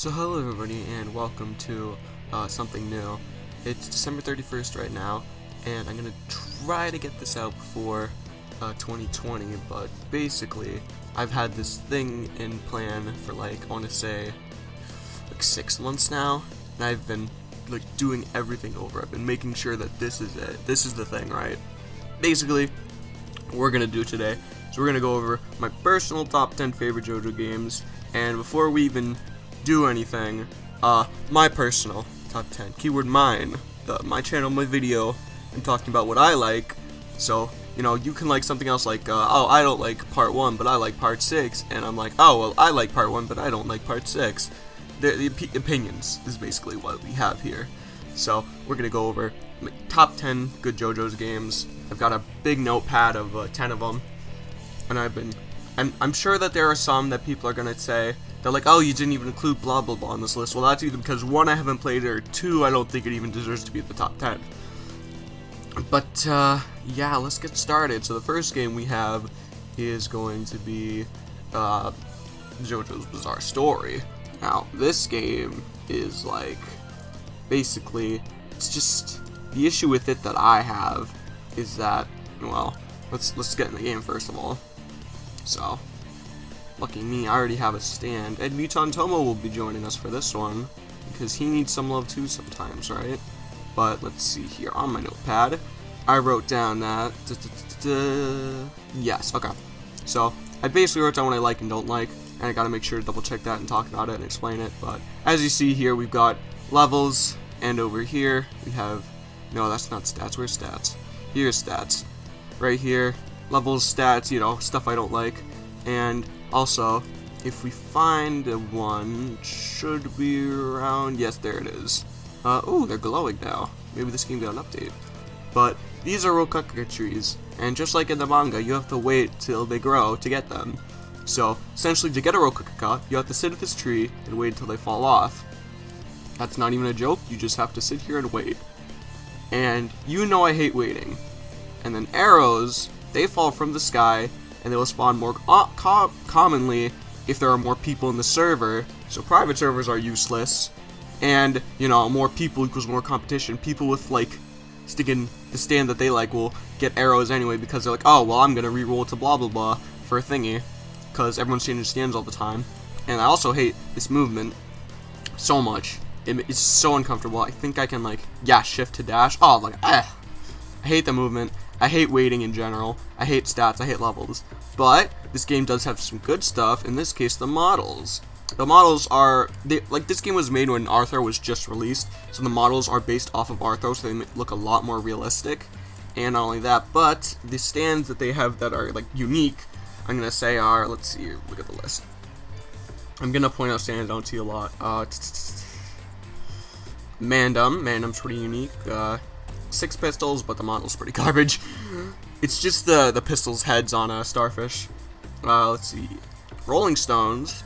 So hello everybody and welcome to something new. It's December 31st right now and I'm gonna try to get this out before 2020, but basically I've had this thing in plan for I want to say 6 months now, and I've been doing everything over. I've been making sure that this is it. This is the thing, right? Basically, what we're gonna do today is we're gonna go over my personal top 10 favorite JoJo games, and before we even do anything, my personal top 10, keyword mine, my channel, my video, and talking about what I like. So, you can like something else oh, I don't like part 1, but I like part 6, and I'm like, oh, well, I like part 1, but I don't like part 6. The opinions is basically what we have here. So, we're gonna go over my top 10 good JoJo's games. I've got a big notepad of 10 of them, and I'm sure that there are some that people are gonna say, they're like, oh, you didn't even include blah blah blah on this list. Well, that's either because 1, I haven't played it, or 2, I don't think it even deserves to be at the top 10. But, yeah, let's get started. So the first game we have is going to be JoJo's Bizarre Story. Now, this game is basically, it's just, the issue with it that I have is that, well, let's get in the game first of all. So, lucky me, I already have a stand. Ed Muton Tomo will be joining us for this one, because he needs some love too sometimes, right? But let's see here, on my notepad, I wrote down that, yes, okay. So, I basically wrote down what I like and don't like, and I gotta make sure to double check that and talk about it and explain it. But, as you see here, we've got levels, and over here, we have, no, that's not stats, where's stats? Here's stats. Right here, levels, stats, stuff I don't like, and also, if we find one, should be around, yes, there it is. Ooh, they're glowing now. Maybe this game got an update. But these are Rokaka trees, and just like in the manga, you have to wait till they grow to get them. So, essentially, to get a Rokaka, you have to sit at this tree and wait until they fall off. That's not even a joke, you just have to sit here and wait. And I hate waiting. And then arrows, they fall from the sky, and they will spawn more commonly if there are more people in the server. So private servers are useless, and more people equals more competition. People with sticking the stand that they like will get arrows anyway, because they're like, oh, well, I'm gonna reroll to blah blah blah for a thingy, because everyone's changing stands all the time. And I also hate this movement so much. It's so uncomfortable. I think I can shift to dash. Oh, I hate the movement. I hate waiting in general. I hate stats. I hate levels. But this game does have some good stuff. In this case, the models. The models are this game was made when Arthur was just released, so the models are based off of Arthur, so they look a lot more realistic. And not only that, but the stands that they have that are unique, I'm gonna say are, let's see, look at the list. I'm gonna point out stands out to you a lot. Mandum's pretty unique. 6 pistols, but the model's pretty garbage. It's just the pistols' heads on a starfish. Let's see. Rolling Stones.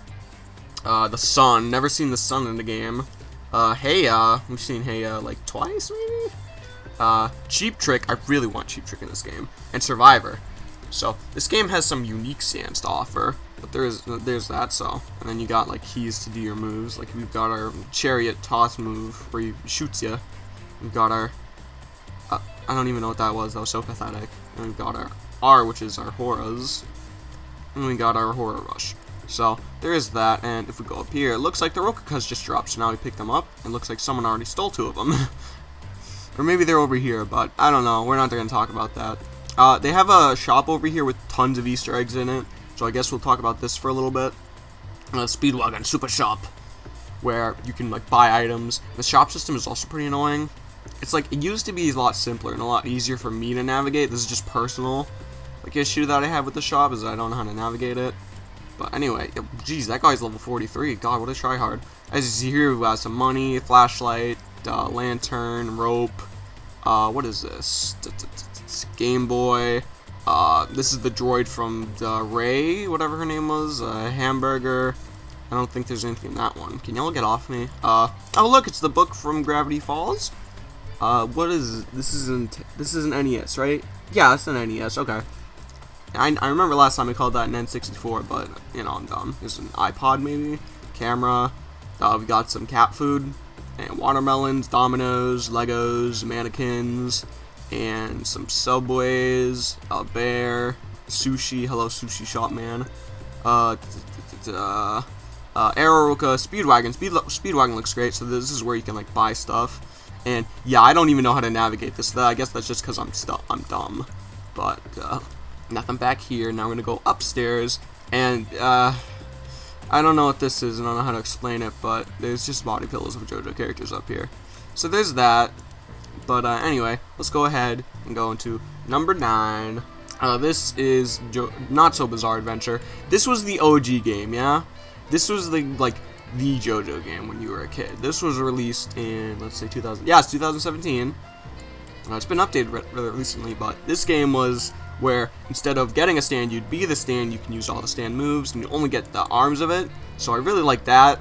The Sun. Never seen the Sun in the game. Heya. We've seen Heya twice, maybe? Cheap Trick. I really want Cheap Trick in this game. And Survivor. So, this game has some unique stands to offer. But there's that, so. And then you got keys to do your moves. We've got our Chariot Toss move where he shoots you. We've got our I don't even know what that was so pathetic. And we've got our R, which is our Horas. And we got our Horror Rush. So, there is that, and if we go up here, it looks like the Rokakas just dropped, so now we pick them up, and it looks like someone already stole 2 of them. Or maybe they're over here, but I don't know, we're not going to talk about that. They have a shop over here with tons of Easter eggs in it, so I guess we'll talk about this for a little bit. Speedwagon Super Shop, where you can buy items. The shop system is also pretty annoying. It's it used to be a lot simpler and a lot easier for me to navigate. This is just personal issue that I have with the shop, is that I don't know how to navigate it. But anyway, geez, that guy's level 43. God, what a tryhard. As you see here, we have some money, flashlight, lantern, rope. What is this? Game Boy. This is the droid from Ray, whatever her name was. Hamburger. I don't think there's anything in that one. Can y'all get off me? Oh look, it's the book from Gravity Falls. What is this? This is an NES, right? Yeah, it's an NES. Okay. I remember last time I called that an N64, but, you know, I'm dumb. There's an iPod, maybe? Camera. We got some cat food, and watermelons, dominoes, Legos, mannequins, and some Subways, a bear, sushi, hello sushi shop man, Aeroca, Speedwagon. Speedwagon looks great, so this is where you can like buy stuff. And yeah, I don't even know how to navigate this. I guess that's just because I'm dumb. But nothing back here. Now we're gonna go upstairs, and I don't know what this is, and I don't know how to explain it, but there's just body pillows of JoJo characters up here. So there's that. But anyway, let's go ahead and go into number 9. This is Not So Bizarre Adventure. This was the OG game, yeah? This was the JoJo game when you were a kid. This was released in, let's say, 2017. It's been updated rather recently, but this game was where instead of getting a stand, you'd be the stand. You can use all the stand moves, and you only get the arms of it. So I really like that.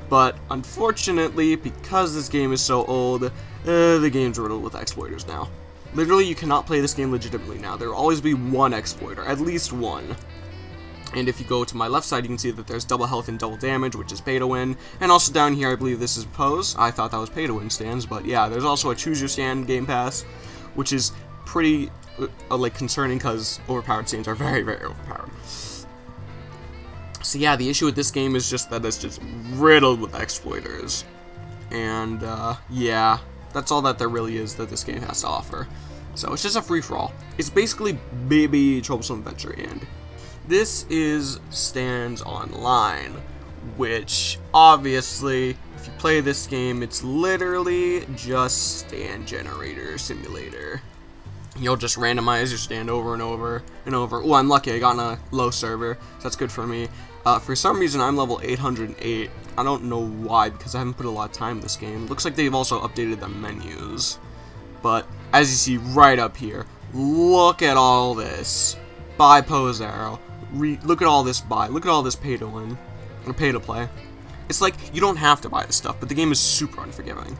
But unfortunately, because this game is so old, the game's riddled with exploiters now. Literally, you cannot play this game legitimately now. There will always be one exploiter, at least one. And if you go to my left side, you can see that there's double health and double damage, which is pay to win. And also down here, I believe this is pose. I thought that was pay to win stands, but yeah, there's also a choose your stand game pass, which is pretty concerning because overpowered stands are very, very overpowered. So yeah, the issue with this game is just that it's just riddled with exploiters. And yeah, that's all that there really is that this game has to offer. So it's just a free-for-all. It's basically baby Troublesome Adventure, and this is Stands Online, which obviously, if you play this game, it's literally just stand generator simulator. You'll just randomize your stand over and over and over. Oh, I'm lucky I got on a low server, so that's good for me. For some reason, I'm level 808. I don't know why, because I haven't put a lot of time in this game. Looks like they've also updated the menus. But as you see right up here, look at all this. Buy pose arrow. Look at all this buy. Look at all this pay to win. Or pay to play. It's like, you don't have to buy this stuff, but the game is super unforgiving.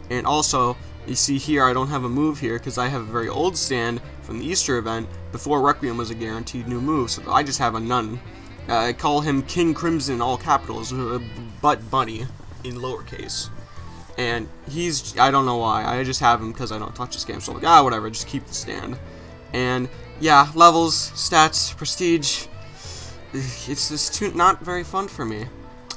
And also, you see here, I don't have a move here because I have a very old stand from the Easter event before Requiem was a guaranteed new move, so I just have a none. I call him King Crimson, all capitals, but Bunny in lowercase. And he's, I don't know why, I just have him because I don't touch this game, so I'm like, whatever, just keep the stand. And yeah, levels, stats, prestige, it's just not very fun for me.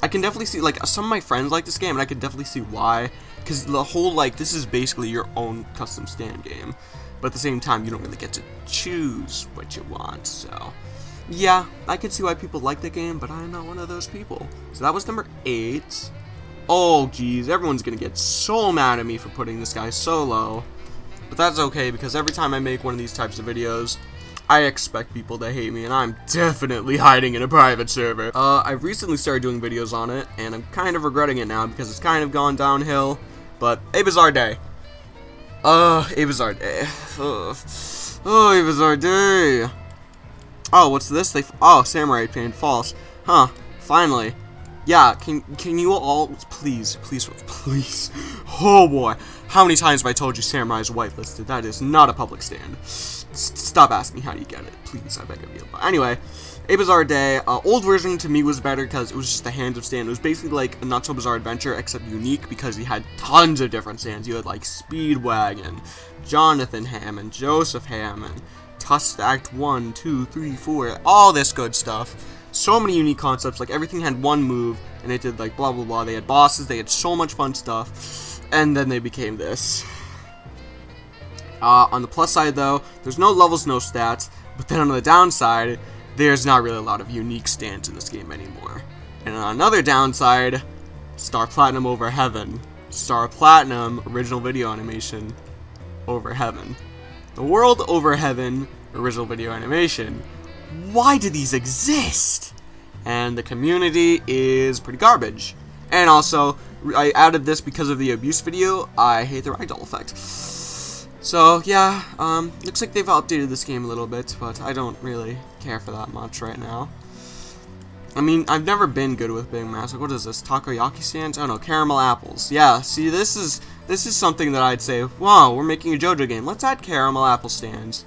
I can definitely see, like, some of my friends like this game, and I can definitely see why, because the whole, like, this is basically your own custom stand game, but at the same time, you don't really get to choose what you want, so yeah, I can see why people like the game, but I'm not one of those people. So that was number 8. Oh, geez, everyone's gonna get so mad at me for putting this guy so low. But that's okay, because every time I make one of these types of videos, I expect people to hate me, and I'm definitely hiding in a private server. I've recently started doing videos on it, and I'm kind of regretting it now, because it's kind of gone downhill. But, a bizarre day. A bizarre day. A bizarre day. Oh, what's this? Oh, Samurai Pain, false. Huh, finally. Yeah, can you all, please. Oh boy, how many times have I told you Samurai is whitelisted? That is not a public stand. Stop asking how do you get it, please, I beg of you. But anyway, A Bizarre Day, old version to me was better because it was just the Hands of Stand. It was basically like a Not So Bizarre Adventure, except unique because you had tons of different stands. You had like Speedwagon, Jonathan Hammond, Joseph Hammond, Tusk Act 1, 2, 3, 4, all this good stuff. So many unique concepts, like everything had one move, and it did like blah blah blah. They had bosses, they had so much fun stuff, and then they became this. On the plus side though, there's no levels, no stats, but then on the downside, there's not really a lot of unique stands in this game anymore. And on another downside, Star Platinum over Heaven. Star Platinum, original video animation, over Heaven. The World over Heaven, original video animation. Why do these exist? And the community is pretty garbage. And also, I added this because of the abuse video. I hate the ragdoll effect. So yeah, looks like they've updated this game a little bit, but I don't really care for that much right now. I mean, I've never been good with Big Macs. Like, what is this? Takoyaki stands? Oh no, caramel apples. Yeah, see, this is something that I'd say, wow, we're making a JoJo game. Let's add caramel apple stands.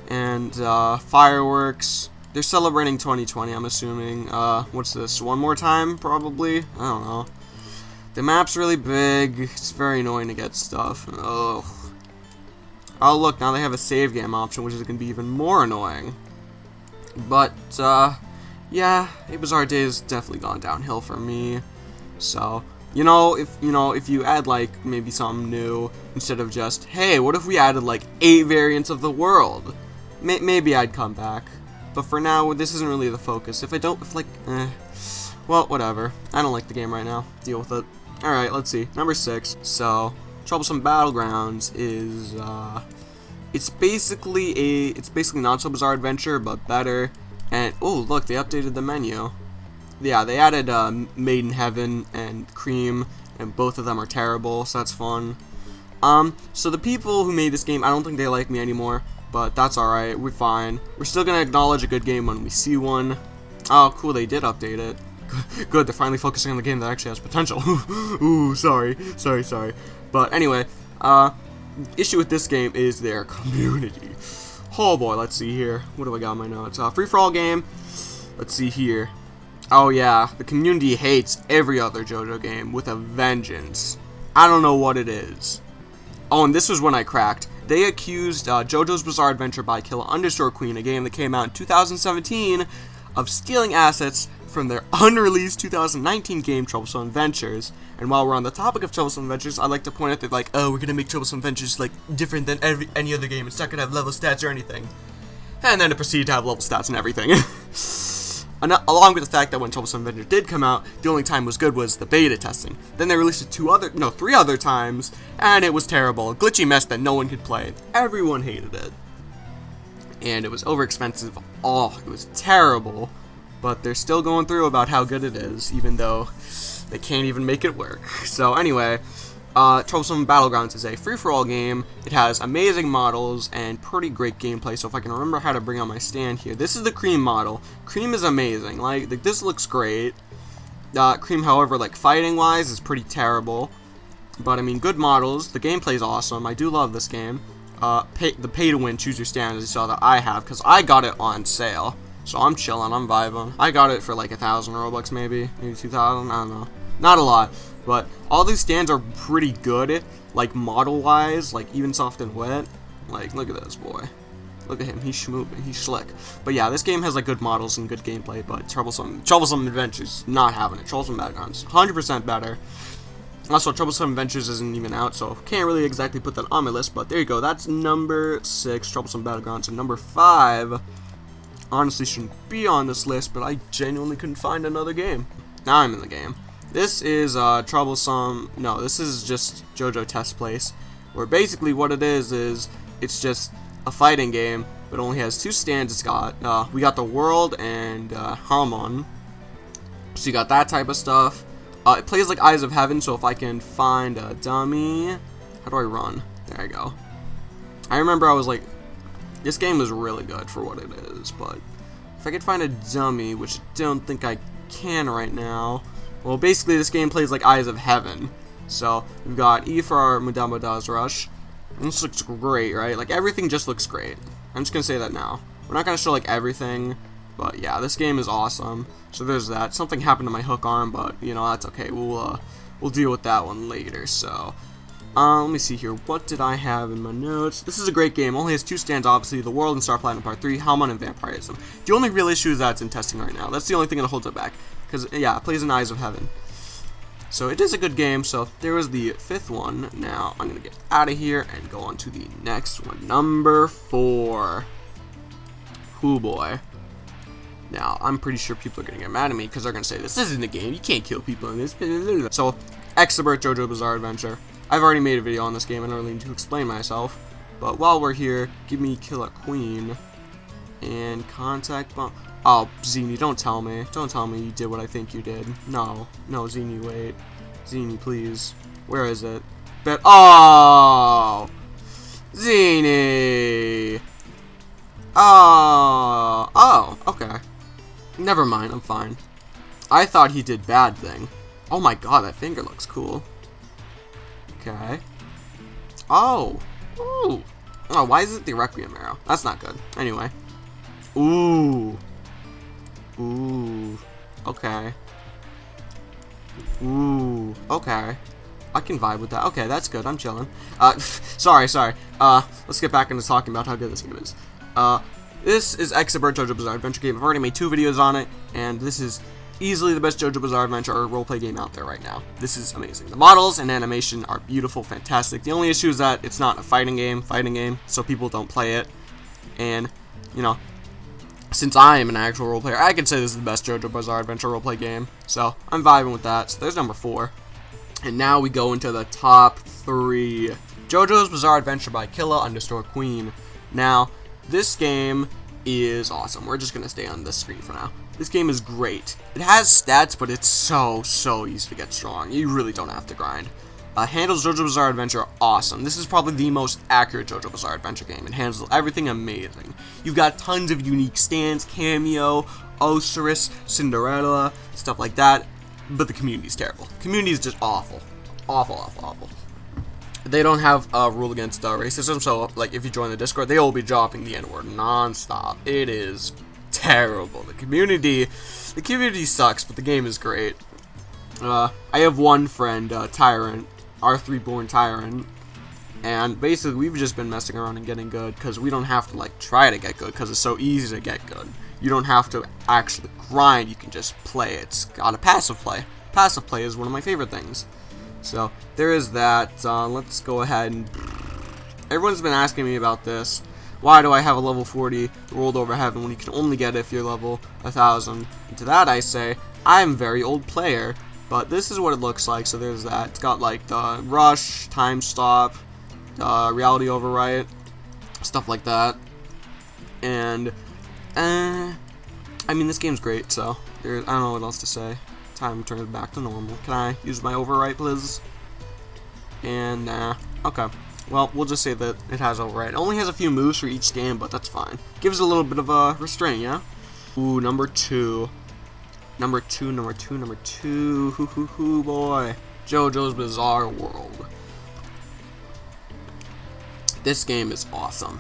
And fireworks. They're celebrating 2020, I'm assuming. What's this? One more time, probably? I don't know. The map's really big. It's very annoying to get stuff. Ugh. Oh, look, now they have a save game option, which is going to be even more annoying. But, yeah, A Bizarre Day has definitely gone downhill for me. So, if you add, like, maybe something new, instead of just, hey, what if we added, like, 8 variants of the world? Maybe I'd come back. But for now, this isn't really the focus. Well, whatever. I don't like the game right now. Deal with it. Alright, let's see. Number 6. So, Troublesome Battlegrounds is, it's basically Not So Bizarre Adventure, but better. And, oh, look, they updated the menu. Yeah, they added, Made in Heaven and Cream, and both of them are terrible, so that's fun. So the people who made this game, I don't think they like me anymore, but that's alright, we're fine. We're still gonna acknowledge a good game when we see one. Oh, cool, they did update it. Good, they're finally focusing on the game that actually has potential. Ooh, sorry. But anyway, issue with this game is their community. Oh boy, let's see here. What do I got in my notes? Free-for-all game. Let's see here. Oh yeah, the community hates every other JoJo game with a vengeance. I don't know what it is. Oh, and this was when I cracked. They accused JoJo's Bizarre Adventure by Killa_Queen, a game that came out in 2017, of stealing assets from their unreleased 2019 game Troublesome Adventures. And while we're on the topic of Troublesome Adventures, I'd like to point out that, like, oh, we're gonna make Troublesome Adventures, like, different than any other game. It's not gonna have level stats or anything. And then it proceeded to have level stats and everything. Along with the fact that when Troublesome Adventure did come out, the only time it was good was the beta testing. Then they released it 3 other times, and it was terrible. A glitchy mess that no one could play. Everyone hated it. And it was overexpensive. Oh, it was terrible. But they're still going through about how good it is, even though they can't even make it work. So anyway, Troublesome Battlegrounds is a free-for-all game. It has amazing models and pretty great gameplay. So if I can remember how to bring on my stand here, this is the Cream model. Cream is amazing. Like this looks great. Cream, however, like fighting-wise, is pretty terrible. But I mean, good models. The gameplay is awesome. I do love this game. The pay-to-win, choose your stand, as you saw that I have, because I got it on sale. So I'm chilling, I'm vibing. I got it for like 1,000 Robux maybe 2,000, I don't know. Not a lot, but all these stands are pretty good, like model-wise, like even soft and wet. Like, look at this boy. Look at him, he's schmooping, he's slick. But yeah, this game has like good models and good gameplay, but Troublesome Adventures, not having it. Troublesome Battlegrounds, 100% better. Also, Troublesome Adventures isn't even out, so can't really exactly put that on my list, but there you go. That's number 6, Troublesome Battlegrounds, and number 5... honestly shouldn't be on this list, but I genuinely couldn't find another game. Now I'm in the game. This is this is just JoJo Test Place, where basically what it is it's just a fighting game, but only has 2 stands. It's got, we got the world and Harmon, so you got that type of stuff. It plays like Eyes of Heaven, so if I can find a dummy, how do I run? There I go. I remember I was like, this game is really good for what it is, but if I could find a dummy, which I don't think I can right now, well, basically this game plays like Eyes of Heaven. So, we've got E for our Mudama Daz Rush. This looks great, right? Like, everything just looks great. I'm just gonna say that now. We're not gonna show, like, everything, but yeah, this game is awesome. So there's that. Something happened to my hook arm, but, you know, that's okay. We'll deal with that one later, so... let me see here. What did I have in my notes? This is a great game. Only has 2 stands, obviously. The World and Star Platinum Part 3, Halmon and Vampirism. The only real issue is that it's in testing right now. That's the only thing that holds it back. Because, yeah, it plays in Eyes of Heaven. So it is a good game. So there was the 5th one. Now I'm going to get out of here and go on to the next one. Number 4. Hoo boy. Now, I'm pretty sure people are going to get mad at me because they're going to say, this isn't a game. You can't kill people in this. So, Exabert JoJo Bizarre Adventure. I've already made a video on this game, I don't really need to explain myself. But while we're here, give me Killa_Queen. And contact bomb. Oh, Zini, don't tell me. Don't tell me you did what I think you did. No. No, Zini, wait. Zini, please. Where is it? Oh! Zini! Oh, okay. Never mind, I'm fine. I thought he did bad thing. Oh my god, that finger looks cool. Okay. Oh. Ooh. Oh, why is it the Requiem arrow? That's not good. Anyway. Ooh. Ooh. Okay. Ooh, okay. I can vibe with that. Okay, that's good. I'm chilling. Sorry. Let's get back into talking about how good this game is. This is Expert JoJo Bizarre Adventure game. I've already made 2 videos on it, and this is easily the best JoJo Bizarre Adventure or roleplay game out there right now. This is amazing. The models and animation are beautiful, fantastic. The only issue is that it's not a fighting game, so people don't play it. And, you know, since I am an actual role player, I can say this is the best JoJo Bizarre Adventure roleplay game. So I'm vibing with that. So there's number 4. And now we go into the top 3. JoJo's Bizarre Adventure by Killa_Queen. Now, this game is awesome. We're just going to stay on this screen for now. This game is great. It has stats, but it's so easy to get strong. You really don't have to grind. Handles JoJo Bizarre Adventure awesome. This is probably the most accurate JoJo Bizarre Adventure game. It handles everything amazing. You've got tons of unique stands, Cameo, Osiris, Cinderella, stuff like that. But the community's terrible. The community is just awful. Awful. They don't have a rule against racism, so like if you join the Discord, they will be dropping the N-word non-stop. It is terrible. The community sucks, but the game is great. I have one friend, Tyrant, R3 born Tyrant, and basically we've just been messing around and getting good because we don't have to like try to get good because it's so easy to get good. You don't have to actually grind, you can just play. It's got a passive play. Passive play is one of my favorite things. So, there is that. Let's go ahead and... Everyone's been asking me about this. Why do I have a level 40 rolled over heaven when you can only get it if you're level 1000? And to that I say, I'm a very old player, but this is what it looks like. So there's that. It's got like the rush, time stop, reality overwrite, stuff like that. And... I mean, this game's great, so I don't know what else to say. Time turns back to normal. Can I use my overwrite, please? And, okay. Well, we'll just say that it has overwrite. It only has a few moves for each game, but that's fine. Gives it a little bit of a restraint, yeah? Ooh, number 2. Number 2. Hoo, boy. JoJo's Bizarre World. This game is awesome.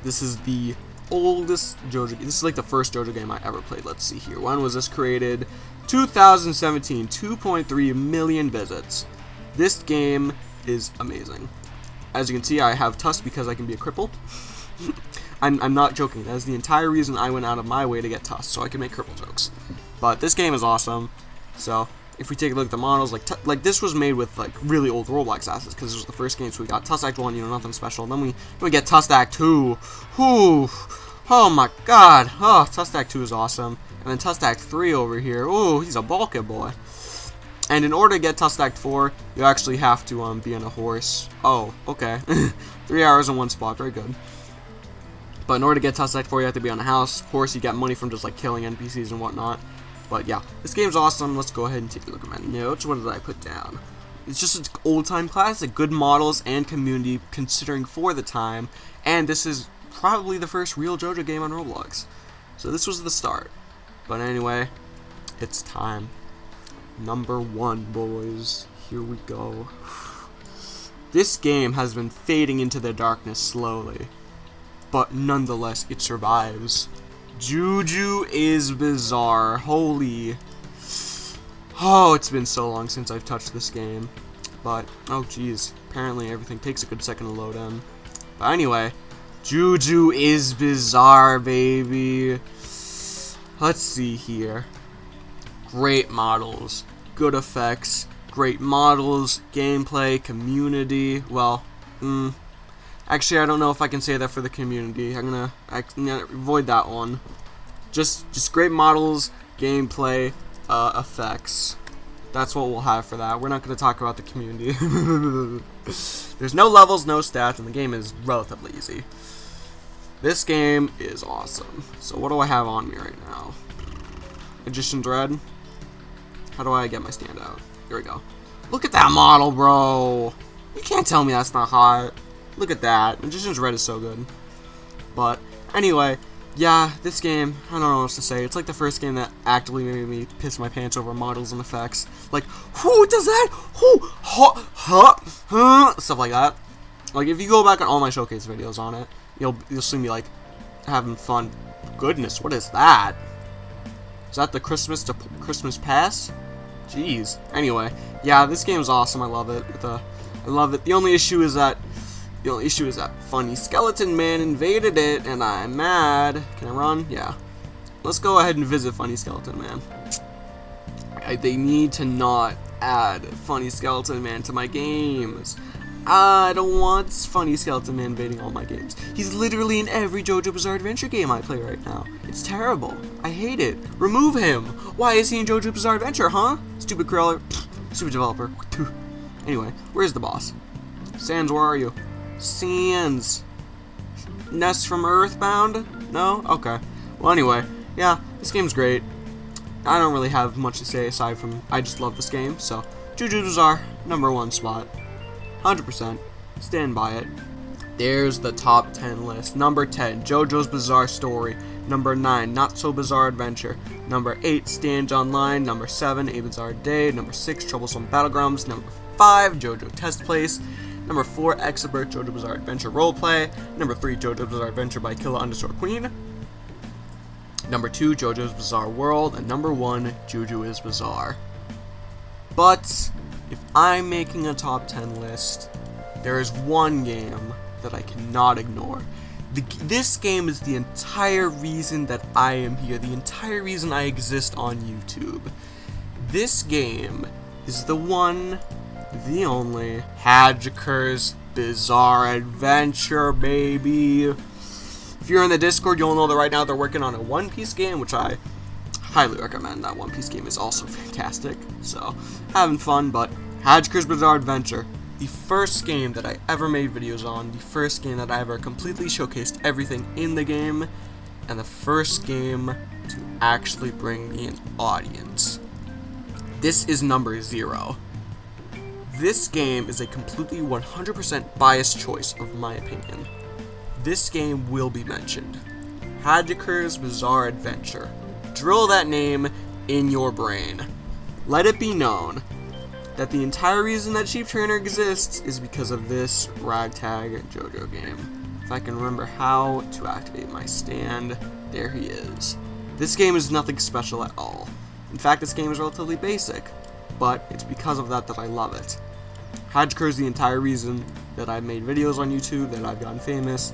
This is the oldest JoJo game. This is like the first JoJo game I ever played. Let's see here. When was this created? 2017. 2.3 million visits. This game is amazing. As you can see, I have Tusk because I can be a cripple. I'm not joking. That is the entire reason I went out of my way to get Tusk, so I can make cripple jokes. But this game is awesome. So if we take a look at the models, like this was made with like really old Roblox assets because this was the first game. So we got Tusk Act 1, you know, nothing special. And then we get Tusk Act 2. Whew. Oh my God. Oh, Tusk Act 2 is awesome. And then Tusk Act 3 over here. Ooh, he's a bulky boy. And in order to get Tusk Act 4, you actually have to be on a horse. Oh, okay. 3 hours in one spot. Very good. But in order to get Tusk Act 4, you have to be on a horse. You get money from just like killing NPCs and whatnot. But yeah, this game's awesome. Let's go ahead and take a look at my notes. What did I put down? It's just an old-time classic. Good models and community considering for the time. And this is probably the first real JoJo game on Roblox. So this was the start. But anyway, it's time. Number 1, boys. Here we go. This game has been fading into the darkness slowly. But nonetheless, it survives. JoJo is Bizarre. Holy. Oh, it's been so long since I've touched this game. But, oh geez. Apparently everything takes a good second to load in. But anyway, JoJo is Bizarre, baby. Let's see here. Great models. Good effects. Great models. Gameplay. Community. Well, actually, I don't know if I can say that for the community. I'm gonna avoid that one. Just great models, gameplay, effects. That's what we'll have for that. We're not gonna talk about the community. There's no levels, no stats, and the game is relatively easy. This game is awesome. So what do I have on me right now? Magician's Red. How do I get my standout? Here we go. Look at that model, bro. You can't tell me that's not hot. Look at that. Magician's Red is so good. But anyway, yeah, this game, I don't know what else to say. It's like the first game that actively made me piss my pants over models and effects. Like, who does that? Who? Stuff like that. Like, if you go back on all my showcase videos on it, you'll see me like having fun. Goodness, what is that? Is that the Christmas Pass? Jeez. Anyway, yeah, this game's awesome. I love it. I love it. The only issue is that Funny Skeleton Man invaded it, and I'm mad. Can I run? Yeah. Let's go ahead and visit Funny Skeleton Man. They need to not add Funny Skeleton Man to my games. I don't want Funny Skeleton Man invading all my games. He's literally in every JoJo Bizarre Adventure game I play right now. It's terrible. I hate it. Remove him. Why is he in JoJo Bizarre Adventure, huh? Stupid crawler. Stupid developer. Anyway, where's the boss? Sans, where are you? Sans. Nest from Earthbound? No? Okay. Well, anyway, yeah, this game's great. I don't really have much to say aside from I just love this game, so JoJo Bizarre, #1 spot. 100%. Stand by it. There's the top 10 list. Number 10, JoJo's Bizarre Story. Number 9, Not So Bizarre Adventure. Number 8, Stand Online. Number 7, A Bizarre Day. Number 6, Troublesome Battlegrounds. Number 5, JoJo Test Place. Number 4, Expert JoJo Bizarre Adventure Roleplay. Number 3, JoJo Bizarre Adventure by Killa_Queen. Number 2, JoJo's Bizarre World. And number 1, JoJo is Bizarre. But if I'm making a top 10 list, there is one game that I cannot ignore. This game is the entire reason that I am here, the entire reason I exist on YouTube. This game is the one, the only, Hadjiker's Bizarre Adventure, baby. If you're in the Discord, you'll know that right now they're working on a One Piece game, which I highly recommend. That One Piece game is also fantastic, so having fun. But Hadjiker's Bizarre Adventure, the first game that I ever made videos on, the first game that I ever completely showcased everything in the game, and the first game to actually bring me an audience. This is number 0. This game is a completely 100% biased choice of my opinion. This game will be mentioned. Hadjiker's Bizarre Adventure. Drill that name in your brain. Let it be known that the entire reason that Sheeptrainer exists is because of this ragtag JoJo game. If I can remember how to activate my stand, there he is. This game is nothing special at all. In fact, this game is relatively basic, but it's because of that that I love it. Hadjiker is the entire reason that I've made videos on YouTube, that I've gotten famous.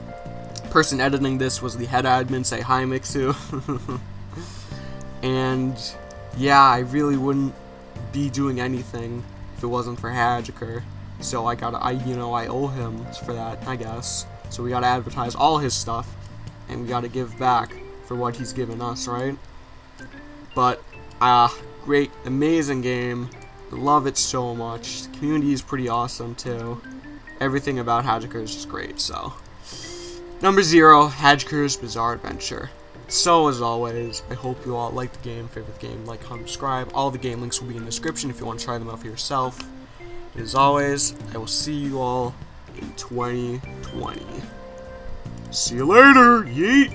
Person editing this was the head admin, say hi Mixu. And yeah, I really wouldn't be doing anything if it wasn't for Hadjiker. So I owe him for that, I guess. So we gotta advertise all his stuff, and we gotta give back for what he's given us, right? But great, amazing game. I love it so much. The community is pretty awesome too. Everything about Hadjiker is just great. So number 0, Hadjiker's Bizarre Adventure. So, as always, I hope you all like the game, favorite the game, like, comment, subscribe. All the game links will be in the description if you want to try them out for yourself. And as always, I will see you all in 2020. See you later, yeet!